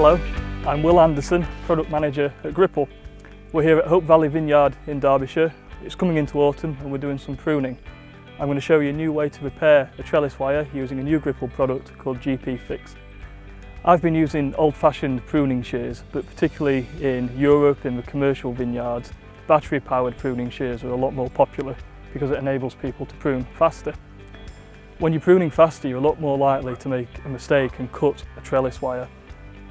Hello, I'm Will Anderson, Product Manager at Gripple. We're here at Hope Valley Vineyard in Derbyshire. It's coming into autumn and we're doing some pruning. I'm going to show you a new way to repair a trellis wire using a new Gripple product called GP Fix. I've been using old-fashioned pruning shears, but particularly in Europe, in the commercial vineyards, battery-powered pruning shears are a lot more popular because it enables people to prune faster. When you're pruning faster, you're a lot more likely to make a mistake and cut a trellis wire.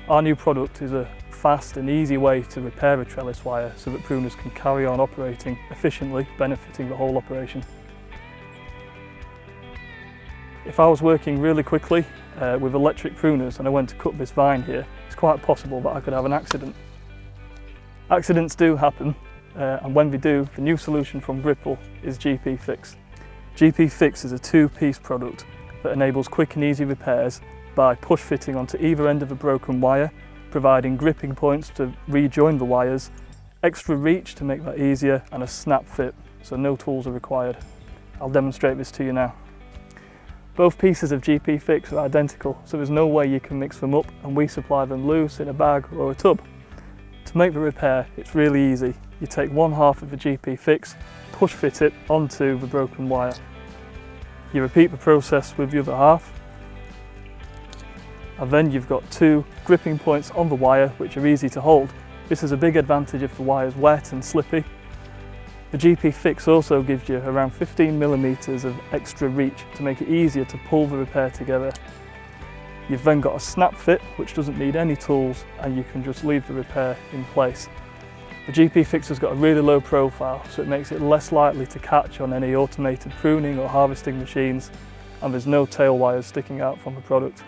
Our new product is a fast and easy way to repair a trellis wire so that pruners can carry on operating efficiently, benefiting the whole operation. If I was working really quickly with electric pruners and I went to cut this vine here, it's quite possible that I could have an accident. Accidents do happen, and when they do, the new solution from Gripple is GP Fix. GP Fix is a two-piece product that enables quick and easy repairs by push fitting onto either end of a broken wire, providing gripping points to rejoin the wires, extra reach to make that easier, and a snap fit, so no tools are required. I'll demonstrate this to you now. Both pieces of GP Fix are identical, so there's no way you can mix them up, and we supply them loose in a bag or a tub. To make the repair, it's really easy. You take one half of the GP Fix, push fit it onto the broken wire. You repeat the process with the other half, and then you've got two gripping points on the wire which are easy to hold. This is a big advantage if the wire is wet and slippy. The GP Fix also gives you around 15mm of extra reach to make it easier to pull the repair together. You've then got a snap fit which doesn't need any tools, and you can just leave the repair in place. The GP Fix has got a really low profile, so it makes it less likely to catch on any automated pruning or harvesting machines, and there's no tail wires sticking out from the product.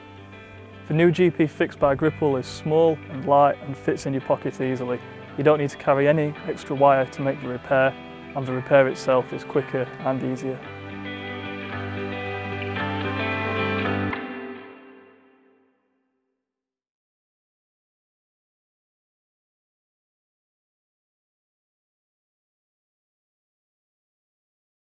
The new GP Fix by Gripple is small and light and fits in your pocket easily. You don't need to carry any extra wire to make the repair, and the repair itself is quicker and easier.